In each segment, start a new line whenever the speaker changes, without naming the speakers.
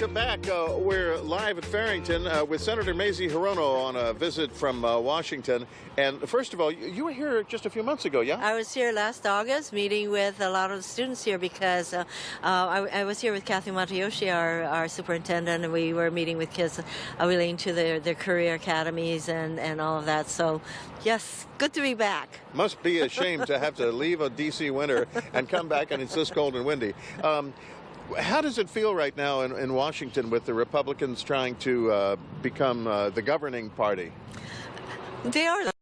Welcome back. We're live at Farrington with Senator Mazie Hirono on a visit from Washington. And first of all, you were here just a few months ago, yeah?
I was here last August meeting with a lot of the students here because I was here with Kathy Matayoshi, our superintendent, and we were meeting with kids relating to their career academies and all of that. So, yes, good to be back.
Must be a shame to have to leave a D.C. winter and come back and it's this cold and windy. How does it feel right now in Washington with the Republicans trying to become the governing party?
They are the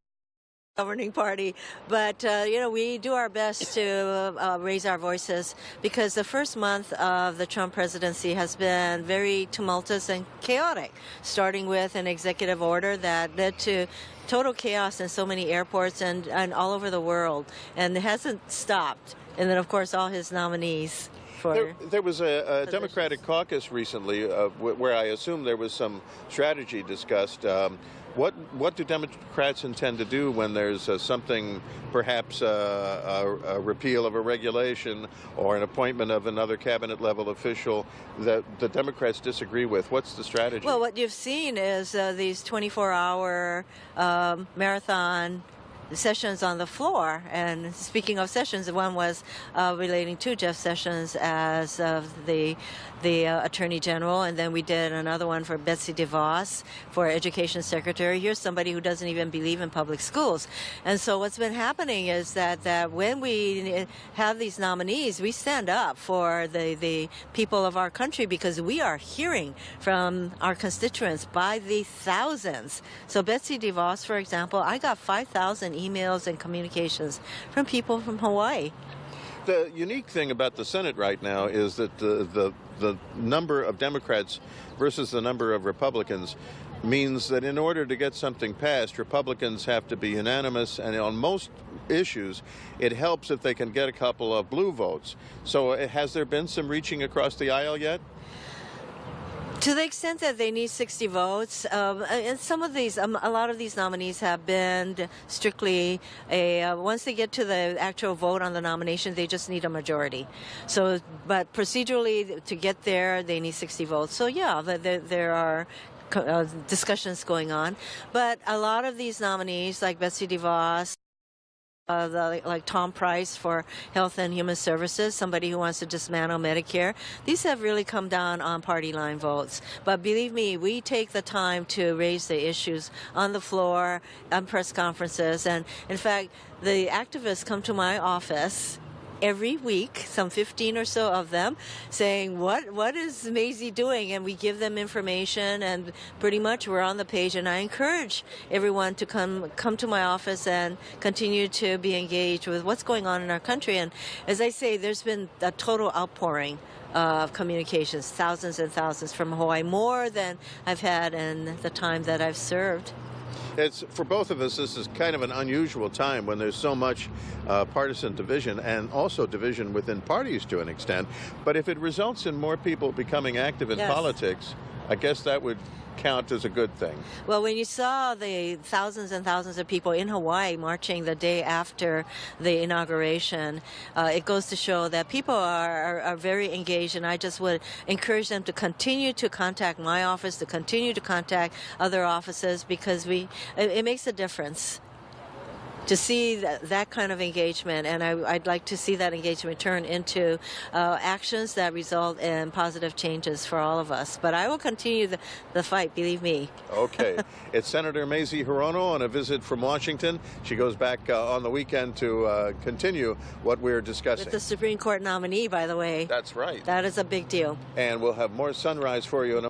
governing party, but we do our best to raise our voices because the first month of the Trump presidency has been very tumultuous and chaotic, starting with an executive order that led to total chaos in so many airports and all over the world, and it hasn't stopped. And then, of course, all his nominees.
There was a Democratic caucus recently where I assume there was some strategy discussed. What do Democrats intend to do when there's something, perhaps a repeal of a regulation or an appointment of another cabinet-level official that the Democrats disagree with? What's the strategy?
Well, what you've seen is these 24-hour marathon sessions on the floor. And speaking of sessions, one was relating to Jeff Sessions as the Attorney General, and then we did another one for Betsy DeVos for Education Secretary. Here's somebody who doesn't even believe in public schools. And so what's been happening is that when we have these nominees, we stand up for the people of our country because we are hearing from our constituents by the thousands. So Betsy DeVos, for example, I got 5,000 emails and communications from people from Hawaii.
The unique thing about the Senate right now is that the number of Democrats versus the number of Republicans means that in order to get something passed, Republicans have to be unanimous, and on most issues, it helps if they can get a couple of blue votes. So has there been some reaching across the aisle yet?
To the extent that they need 60 votes, and some of these, a lot of these nominees have been strictly once they get to the actual vote on the nomination, they just need a majority. So, but procedurally, to get there, they need 60 votes. So, yeah, there are discussions going on. But a lot of these nominees, like Betsy DeVos, like Tom Price for Health and Human Services, somebody who wants to dismantle Medicare. These have really come down on party line votes. But believe me, we take the time to raise the issues on the floor, on press conferences. And in fact, the activists come to my office every week, some 15 or so of them, saying, what is Mazie doing? And we give them information, and pretty much we're on the page. And I encourage everyone to come to my office and continue to be engaged with what's going on in our country. And as I say, there's been a total outpouring of communications, thousands and thousands from Hawaii, more than I've had in the time that I've served.
It's, for both of us, this is kind of an unusual time when there's so much partisan division and also division within parties to an extent. But if it results in more people becoming active in politics, I guess that would count as a good thing.
Well, when you saw the thousands and thousands of people in Hawaii marching the day after the inauguration, it goes to show that people are very engaged, and I just would encourage them to continue to contact my office, to continue to contact other offices, because it makes a difference to see that kind of engagement, and I'd like to see that engagement turn into actions that result in positive changes for all of us. But I will continue the fight, believe me.
Okay. It's Senator Mazie Hirono on a visit from Washington. She goes back on the weekend to continue what we're discussing.
With the Supreme Court nominee, by the way.
That's right.
That is a big deal.
And we'll have more Sunrise for you in a